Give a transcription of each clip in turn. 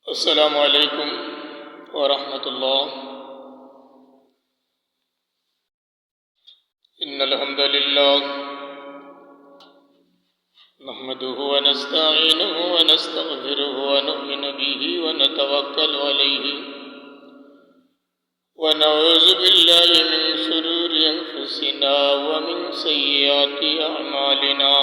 السلام عليكم ورحمة الله. إن الحمد لله نحمده ونستعينه ونستغفره ونؤمن به ونتوكل عليه ونعوذ بالله من شرور أنفسنا ومن سيئات أعمالنا.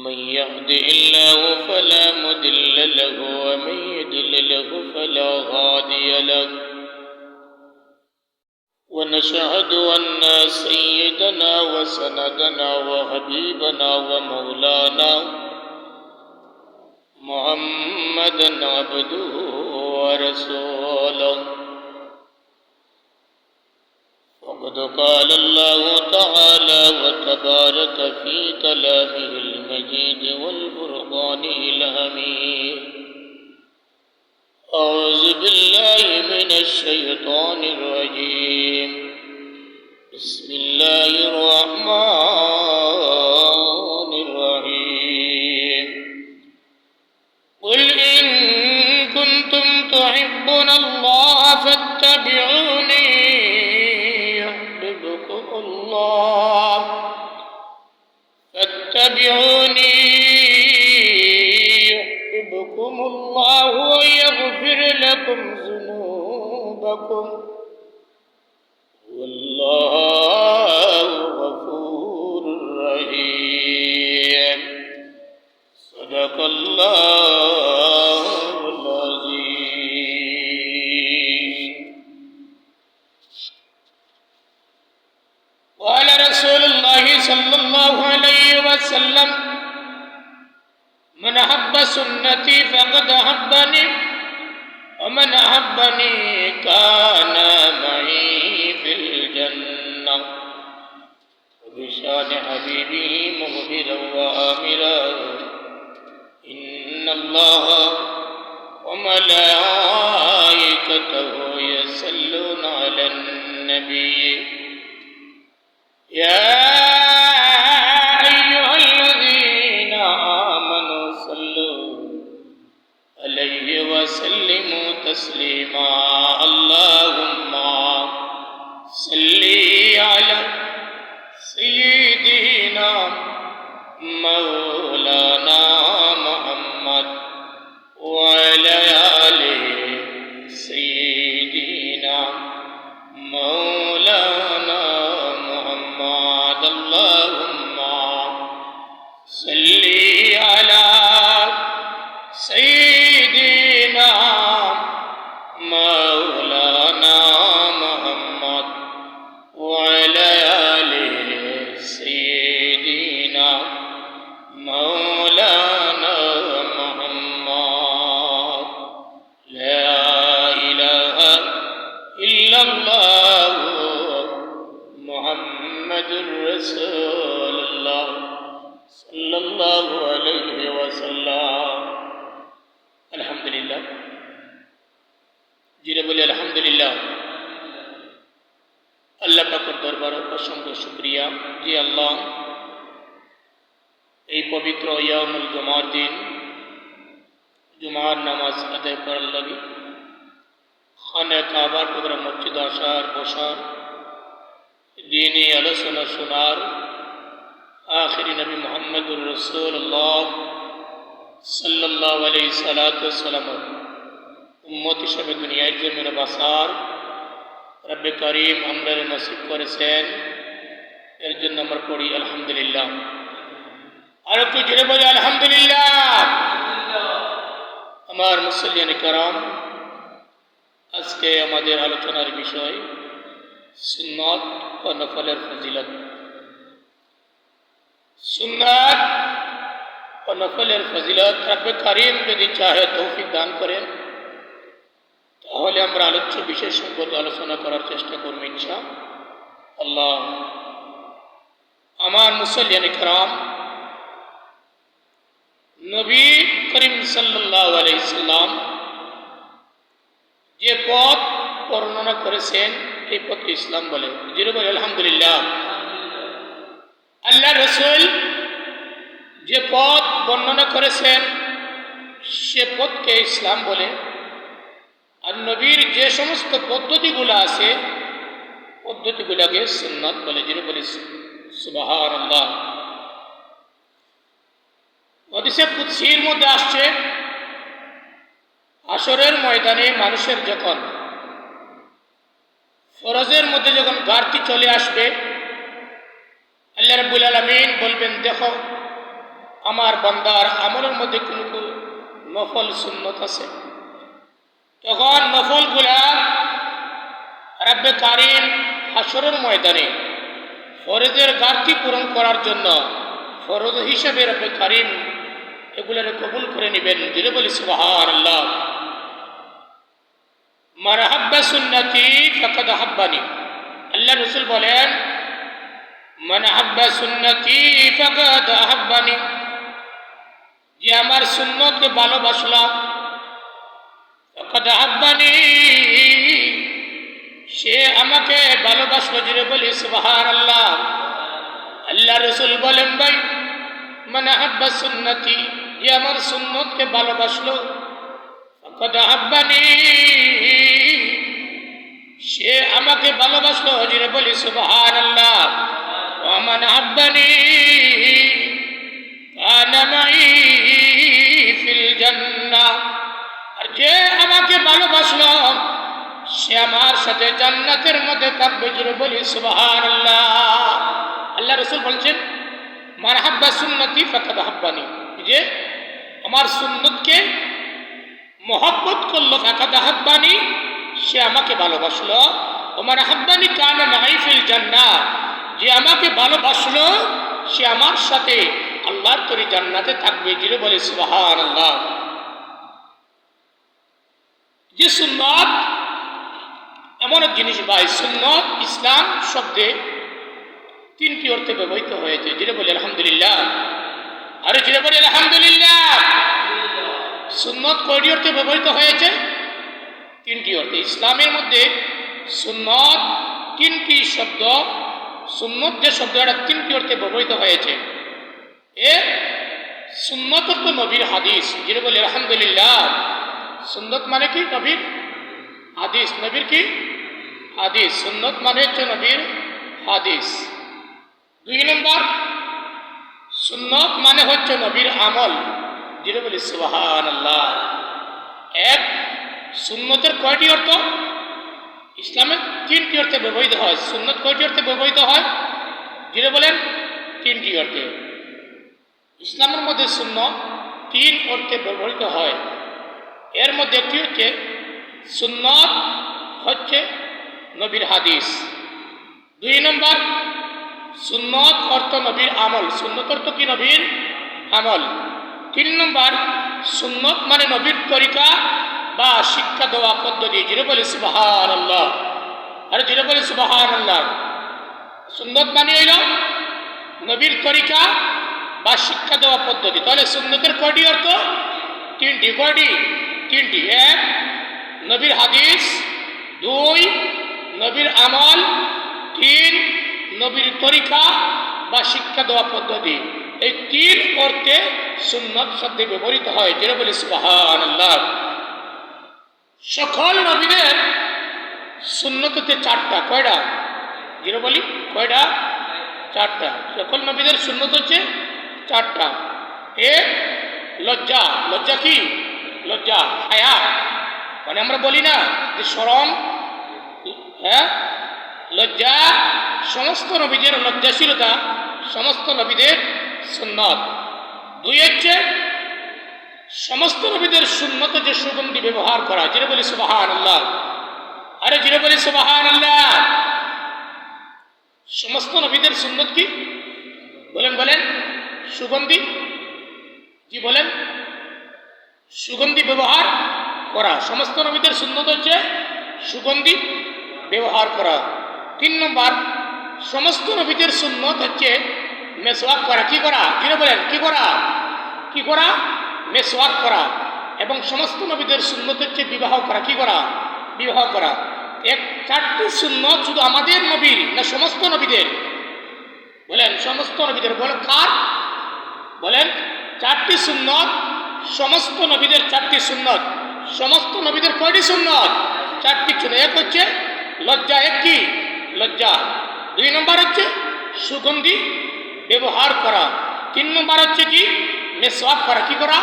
من يهده الله فلا مضل له ومن يضلل فلا هادي له. ونشهد أن سيدنا وسندنا وحبيبنا ومولانا محمدا عبده ورسوله. وقد قال الله تعالى وتبارك في كلامه المجيد والفرقان الحميد. أعوذ بالله من الشيطان الرجيم. بسم الله الرحمن الرحيم. قل إن كنتم تحبون الله فاتبعوني يحببكم الله يحببكم الله ويغفر لكم ذنوبكم والله غفور رحيم. صدق الله العظيم. قال رسول الله صلى الله عليه وسلم: من أحب سنتي فقد أحبني ومن أحبني كان معي في الجنة. وبشان حبيبه مخبرا وآمرا إن الله وملائكته يصلون على النبي يا أيها الذين آمنوا صلوا عليه وسلموا تسليما. اللهم صل على سيدنا مولانا محمد وعلى آل سيدنا مولانا محمد. اللهم صل على سيدنا مولانا محمد وعلى آل سيدنا مولانا محمد. لا إله إلا الله محمد رسول الله صلى الله عليه وسلم. আলহামদুলিল্লাহ। জিরে বলি আলহামদুলিল্লাহ। আল্লাহ পাকের দরবারে অসংখ্য শুকরিয়া যে আল্লাহ এই পবিত্র ইয়ামুল জুমার দিন জুমার নামাজ আদায় করার লাগে খানে কাবার টুকরা মসজিদ আসার বসার দিনী আলোচনা শোনার আখিরি নবী মুহাম্মদুর রাসূলুল্লাহ সাল্লাল্লাহু আলাইহি সাল্লাম উম্মত হিসেবে দুনিয়ার জমিনে বাসার রব্বে করিম আমরা নসিব করেছেন, এর জন্য আমরা পড়ি আলহামদুলিল্লাহ। আর একটু জোরে বলি আলহামদুলিল্লাহ। আমার মুসল্লিয়ানে কেরাম, আজকে আমাদের আলোচনার বিষয় সুন্নাত ও নফলের ফজিলত। সুন্নাত ও নফলের ফজিলত রব্বে কারীম যদি চাহে তৌফিক দান করেন তাহলে আমরা আলোচ্য বিষয় সম্পর্কে আলোচনা করার চেষ্টা করব ইনশাআল্লাহ। আমার মুসল্লিয়ানে কেরাম, নবী করিম সাল্লাল্লাহু আলাইহি সাল্লাম যে পথ বর্ণনা করেছেন এই পথকে ইসলাম বলে। জিরো বলে আলহামদুলিল্লাহ। আল্লাহ রাসূল যে পথ বর্ণনা করেছেন সে পথকে ইসলাম বলে। আর নবীর যে সমস্ত পদ্ধতিগুলো আছে পদ্ধতিগুলোকে সুন্নাত বলে। যিনি বলি সুবহানাল্লাহ। হাদিসে কুদসির মধ্যে আসছে, হাশরের ময়দানে মানুষের যখন ফরজের মধ্যে যখন ঘাটতি চলে আসবে, আল্লাহ রাব্বুল আলামিন বলবেন, দেখো আমার বান্দার আমলের মধ্যে কোনো নফল সুন্নত আছে। তখন নফলগুলা রব্বে কারীম হাশরের ময়দানে ফরজের ঘাটতি পূরণ করার জন্য ফরজ হিসেবে রব্বে কারীম এগুলোর কবুল করে নেবেন। যিনি বলি সুবহানাল্লাহ। মান আহাব্বা সুন্নতি ফাকাদ আহাব্বানি। আল্লাহ রাসূল বলেন, মান আহাব্বা সুন্নতি ফাকাদ আহাব্বানি, যে আমার সুন্নতকে ভালোবাসলা, ফাকাদ আহাব্বানি, সে আমাকে ভালোবাসলো। যিনি বলি সুবহানাল্লাহ। আল্লাহ রাসূল বলেন, ভাই মান আহাব্বা সুন্নতি, যে আমার সুন্নতকে ভালোবাসলো, ফাকাদ আহাব্বানি, সে আমাকে ভালোবাসলো। যিনি বলি সুবহানাল্লাহ। ওয়া মান আহাব্বানি কানা মাই ফিল জান্নাহ, আর যে আমাকে ভালোবাসলো সে আমার সাথে জান্নাতের মধ্যে থাকবে। যিনি বলি সুবহানাল্লাহ। আল্লাহ রাসূল বলছেন, মান আহাব্বা সুন্নতি ফাকাদ আহাব্বানি, যে আমার সুন্নতকে মহব্বত করলো, ফাকাদ আহাব্বানি, সে আমাকে ভালোবাসলো। ওমান আহাব্বানি কানা মাই ফিল জান্নাহ, যে আমাকে ভালোবাসলো সে আমার সাথে আল্লাহর তৈরি জান্নাতে থাকবে। যিনি বলে সুবহানাল্লাহ। যে সুন্নাত এমন এক জিনিস ভাই, সুন্নাত ইসলাম শব্দে তিনটি অর্থে ব্যবহৃত হয়েছে। যিনি বলে আলহামদুলিল্লাহ। আরে যিনি বলে আলহামদুলিল্লাহ। সুন্নাত কয়টি অর্থে ব্যবহৃত হয়েছে? তিনটি অর্থে। ইসলামের মধ্যে সুন্নাত তিনটি শব্দ, সুন্নত যে শব্দ এটা তিনটি অর্থে ব্যবহৃত হয়েছে। এ সুন্নত অর্থ নবীর হাদিস। যিনি বলে আলহামদুলিল্লাহ। সুন্নত মানে কি? নবীর হাদিস। নবীর কি? হাদিস। সুন্নত মানে হচ্ছে নবীর হাদিস। 2 নম্বর, সুন্নত মানে হচ্ছে নবীর আমল। যিনি বলি সুবহানাল্লাহ। এক, সুন্নতের কয়টি অর্থ? ইসলামের তিনটি অর্থে ব্যবহৃত হয়। সুন্নত কয়টি অর্থে ব্যবহৃত হয়? যিনি বলেন তিনটি অর্থে। ইসলামের মধ্যে সুন্নত 3 অর্থে ব্যবহৃত হয়। এর মধ্যে একটি হচ্ছে সুন্নত হচ্ছে নবীর হাদিস। 2 নম্বর, সুন্নত অর্থ নবীর আমল। সুন্নত অর্থ কি? নবীর আমল। 3 নম্বর, সুন্নত মানে নবীর তরিকা বা শিক্ষা দেওয়া পদ্ধতি। যিনি বলে সুবহানাল্লাহ। আরে যিনি বলে সুবহানাল্লাহ। সুন্নত মানে হইল নবীর তরিকা বা শিক্ষা দেওয়া পদ্ধতি। তাহলে সুন্নতের কয়টি অর্থ? 3টি। কয়টি? 3টি। 1, নবীর হাদিস। 2, নবীর আমল। 3, নবীর তরিকা বা শিক্ষা দেওয়া পদ্ধতি। এই 3 অর্থে সুন্নত শব্দে ব্যবহৃত হয়। যেটা বলি সুবহানাল্লাহ। সকল নবীদের সুন্নত হচ্ছে 4টা। কয়টা? যেটা বলি কয়টা? 4টা। সকল নবীদের সুন্নত হচ্ছে 4টা। লজ্জা। লজ্জা কি? লজ্জা, হায়া। মানে আমরা বলি না যে শরম, হ্যাঁ, লজ্জা। সমস্ত নবীদের লজ্জাশীলতা সমস্ত নবীদের সুন্নত। 2 হচ্ছে সমস্ত নবীদের সুন্নত যে সুগন্ধি ব্যবহার করা। যেটা বলি সুবহানাল্লাহ। আরে যেটা বলি সুবহানাল্লাহ। সমস্ত নবীদের সুন্নত কি? বলেন বলেন। সুগন্ধি। কি বলেন? সুগন্ধি ব্যবহার করা। সমস্ত নবীদের সুন্নত হচ্ছে সুগন্ধি ব্যবহার করা। 3 নম্বর, সমস্ত নবীদের সুন্নত হচ্ছে মেসওয়াক করা। কি করা? যিনি বলেন কি করা? কি করা? মেসওয়াক করা। এবং সমস্ত নবীদের সুন্নত হচ্ছে বিবাহ করা। কি করা? বিবাহ করা। 4টি সুন্নত শুধু আমাদের নবীর না সমস্ত নবীদের? বলেন সমস্ত নবীদের। বলেন কার? বলেন 4টি সুন্নত সমস্ত নবীদের 4টি সুন্নত। সমস্ত নবীদের কয়টি সুন্নত? 4টি সুন্নত। এক হচ্ছে লজ্জা, এক কি লজ্জা। 2 নম্বর হচ্ছে সুগন্ধি ব্যবহার করা। 3 নম্বর হচ্ছে কি মেসওয়াক করা। কি করা?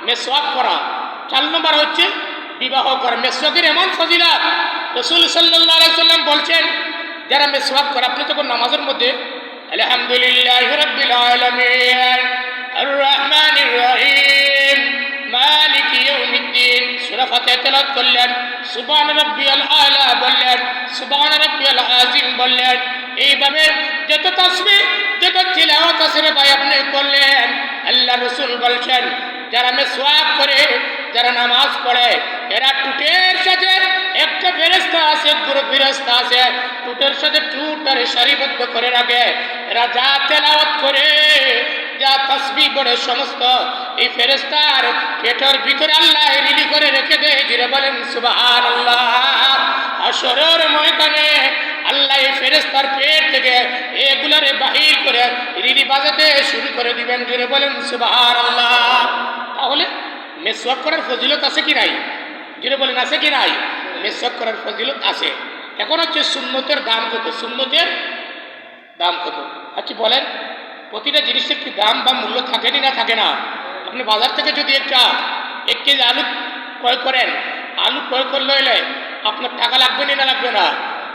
মেসওয়াক করা। 4 নম্বর হচ্ছে বিবাহ করা। মেসওয়াকের এমন ফজিলত, রাসূল সাল্লাল্লাহু আলাইহি সাল্লাম বলছেন, যারা মেসওয়াক করে, আপনি যখন নামাজের মধ্যে আলহামদুলিল্লাহি রাব্বিল আলামিন আর রহমানির রহিম মালিকি ইয়াউমিদ্দিন সূরা ফাতিহা তেলাওয়াত করলেন, সুবহান রাব্বিয়াল আলা বললেন, সুবহান রাব্বিয়াল আযীম বললেন, এইভাবে যত তাসবিহ যত তিলাওয়াত আছে রে ভাই আপনি করলেন, আল্লাহ রাসূল বলছেন যারা মেসওয়াক করে, যারা নামাজ পড়ে, এরা টুটের সাথে একটা ফেরেশতা আছে, গুরু ফেরেশতা আছে, টুটের সাথে টুটারে সারিবদ্ধ করে রাখে। এরা যা তেলাওয়াত করে, যা তাসবিহ পড়ে, সমস্ত এই ফেরেশতার পেটের ভিতরে আল্লাহ রিলি করে রেখে দেয়। যিনি বলেন সুবহানাল্লাহ। হাশরের ময়দানে আল্লাহ এই ফেরেশতার পেট থেকে এগুলারে বাহির করে রিলি বাজাতে শুরু করে দিবেন। যিনি বলেন সুবহানাল্লাহ। তাহলে মেসওয়াক করার ফজিলত আছে কি নাই? যিনি বলেন আছে কি নাই? মেসওয়াক করার ফজিলত আছে। এখন হচ্ছে সুন্নতের দাম কত? সুন্নতের দাম কত? আচ্ছা বলেন, প্রতিটা জিনিসের কি দাম বা মূল্য থাকেনি না থাকে না? আপনি বাজার থেকে যদি 1 কেজি আলু ক্রয় করেন, আলু ক্রয় করলে হলে আপনার টাকা লাগবে না লাগবে না?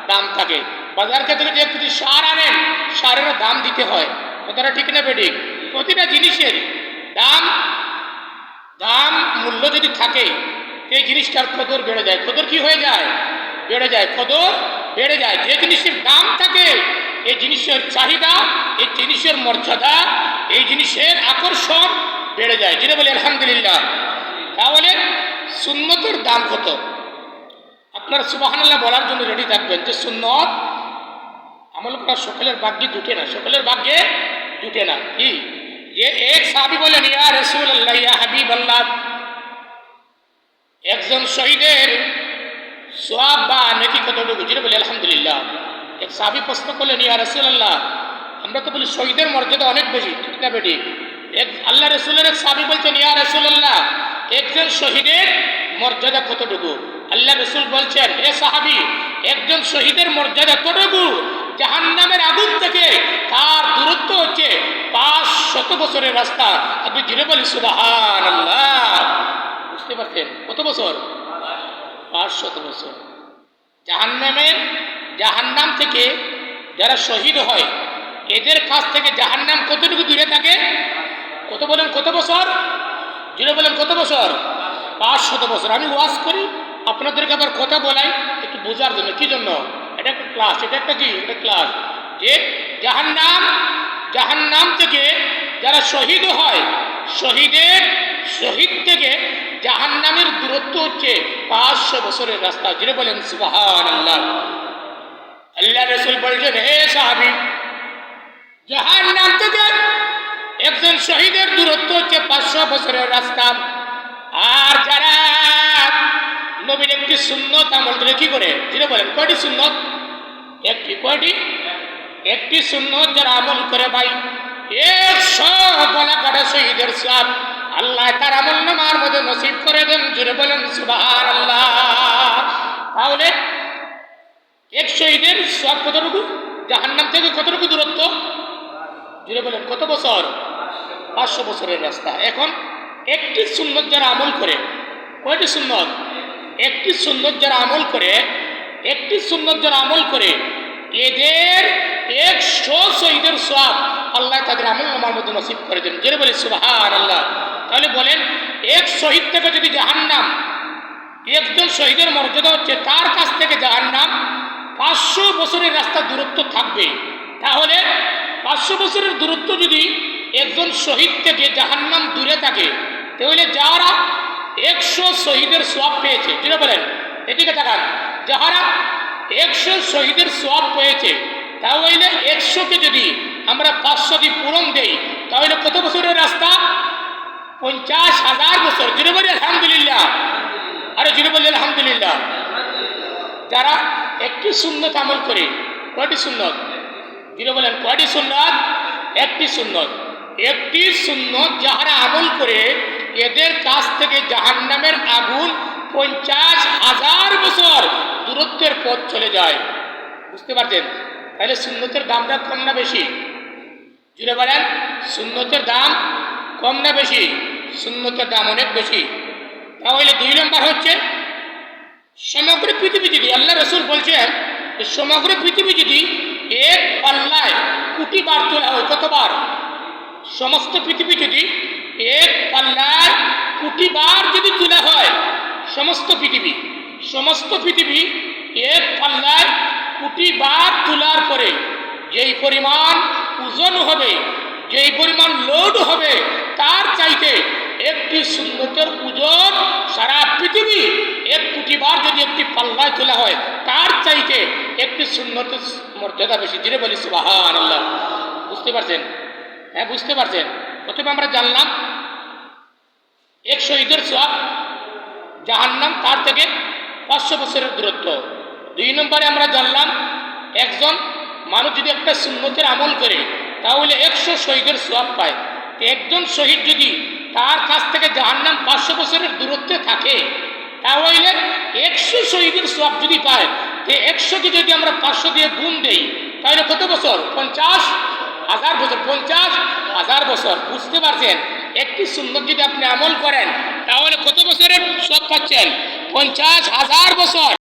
দাম থাকে। বাজার থেকে যদি 1 কেজি সার আনেন, সারেরও দাম দিতে হয়। কথাটা ঠিক না বেঠিক? প্রতিটা জিনিসের দাম দাম মূল্য যদি থাকে, এই জিনিসটার কদর বেড়ে যায়। কদর কি হয়ে যায়? বেড়ে যায়। কদর বেড়ে যায়। যে জিনিসের দাম থাকে, এই জিনিসের চাহিদা, এই জিনিসের মর্যাদা, এই জিনিসের আকর্ষণ বেড়ে যায়। যেটা বলি আলহামদুলিল্লাহ। তাহলে সুন্নতের দাম কত? আপনারা সুবহানাল্লাহ বলার জন্য রেডি থাকবেন যে সুন্নত আমল করা সকলের ভাগ্যে জুটে না, সকলের ভাগ্যে জুটে না। কি যে এক সাহাবী বলেন, ইয়া রাসূলুল্লাহ, ইয়া হাবিবাল্লাহ, একজন শহীদের সওয়াব বা নেকি কতটুকু? যেটা বলি আলহামদুলিল্লাহ। এক সাহাবী প্রশ্ন করলেন, ইয়া রাসূলুল্লাহ, আমরা তো বলি শহীদের মর্যাদা অনেক বেশি, ঠিক না বেটি? আল্লাহ রাসূলের এক সাহাবী বলছেন, ইয়া রাসূলুল্লাহ, একজন শহীদের মর্যাদা কতটুকু? আল্লাহ রাসূল বলছেন, হে সাহাবী, একজন শহীদের মর্যাদা কতটুকু? জাহান্নামের আগুন থেকে তার দূরত্ব হচ্ছে 500 বছরের রাস্তা। আপনি জুড়ে বলি সুবহানাল্লাহ। বুঝতে পারছেন? কত বছর? 500 বছর। জাহান্নাম থেকে যারা শহীদ হয়, এদের কাছ থেকে জাহান্নাম কতটুকু দূরে থাকে? কত বলেন? কত বছর? জুড়ে বলেন কত বছর? 500 বছর। আমি ওয়াজ করি, আপনাদেরকে আবার কথা বলাই একটু বোঝার জন্য। কি জন্য? এটা একটা ক্লাস। এটা একটা কি? এটা ক্লাস। যে জাহান্নাম থেকে যারা শহীদ হয়, শহীদ থেকে জাহান্নামের দূরত্ব হচ্ছে 500 বছরের রাস্তা। যিনি বলেন সুবহানাল্লাহ। আল্লাহ রাসূল বলছেন, হে সাহাবী, জাহান্নাম থেকে একজন শহীদের দূরত্ব হচ্ছে 500 বছরের রাস্তা। আর যারা নবীর একটি সুন্নত আমল করে, কি করে? যিনি বলেন কয়টি সুন্নত? একটি। কয়টি? একটি সুন্নত যারা আমল করে ভাই, 100 গলা কাটা শহীদের সওয়াব আল্লাহ তার আমল নামার মধ্যে নসিব করে দেন। জুড়ে বলেন সুবহানাল্লাহ। তাহলে এক শহীদের সওয়াব কতটুকু? জাহান্নাম থেকে কতটুকু দূরত্ব? জুড়ে বলেন কত বছর? 500 বছরের রাস্তা। এখন একটি সুন্নত যারা আমল করে, কয়টি সুন্নত? একটি সুন্নত যারা আমল করে, একটি সুন্নত যারা আমল করে, এদের 100 শহীদের সওয়াব আল্লাহ তাদের আমল নামার মধ্যে নসিব করে দেন। জোরে বলি সুবহানাল্লাহ। তাহলে বলেন, এক শহীদ থেকে যদি জাহান্নাম, একজন শহীদের মর্যাদা হচ্ছে তার কাছ থেকে জাহান্নাম 500 বছরের রাস্তা দূরত্ব থাকবে। তাহলে 500 বছরের দূরত্ব যদি একজন শহীদ থেকে জাহান্নাম দূরে থাকে, তাহলে যারা 100 শহীদের সওয়াব পেয়েছে, যেটা বলেন এদিকে তাকান, যারা 100 শহীদের সওয়াব পেয়েছে, তাহলে 100কে যদি আমরা 500 দিয়ে পূরণ দেই, তাহলে কত বছরের রাস্তা? 50,000 বছর। যেটা বলি আলহামদুলিল্লাহ। আরে যেটা বলি আলহামদুলিল্লাহ। যারা একটি সুন্নত আমল করে, কয়টি সুন্নত? যেটা বলেন কয়টি সুন্নত? একটি সুন্নত। একটি সুন্নত যারা আমল করে, এদের কাছ থেকে জাহান্নামের আগুন 50,000 বছর দূরত্বের পথ চলে যায়। বুঝতে পারছেন? তাহলে সুন্নতের দামটা কম না বেশি? জুড়ে বলেন, সুন্নতের দাম কম না বেশি? সুন্নতের দাম অনেক বেশি। তাহলে 2 নম্বর হচ্ছে সমগ্র পৃথিবী যদি, আল্লাহ রসুল বলছেন সমগ্র পৃথিবী যদি এক পাল্লায় কোটি বার তোলা হয়, কতবার? সমস্ত পৃথিবী যদি এক পাল্লায় কোটি বার যদি তোলা হয়, সমস্ত পৃথিবী এক পাল্লায় কোটি বার তোলার পরে যেই পরিমাণ ওজন হবে, যেই পরিমাণ লোড হবে, তার চাইতে একটি সুন্নতের ওজন সারা পৃথিবী 1 কোটি বার যদি একটি পাল্লায় তোলা হয়, তার চাইতে একটি সুন্নতের মর্যাদা বেশি। ধীরে বলি সুবহানাল্লাহ। বুঝতে পারছেন? হ্যাঁ, বুঝতে পারছেন? প্রথমে আমরা জানলাম এক শহীদের সওয়াব জাহান্নাম, তার থেকে 500 বছরের দূরত্ব। 2 নম্বরে আমরা জানলাম একজন মানুষ যদি একটা সুন্নতের আমল করে তাহলে 100 শহীদের সওয়াব পায়। একজন শহীদ যদি তার কাছ থেকে জাহান্নাম 500 বছরের দূরত্বে থাকে, তাহলে 100 শহীদের সওয়াব যদি পায়, তো 100কে যদি আমরা 500 দিয়ে গুণ দেই, তাহলে কত বছর? 50,000 বছর। 50,000 বছর। বুঝতে পারছেন? একটি সুন্নত যদি আপনি আমল করেন তাহলে কত বছরের সওয়াব পাচ্ছেন? 50,000 বছর।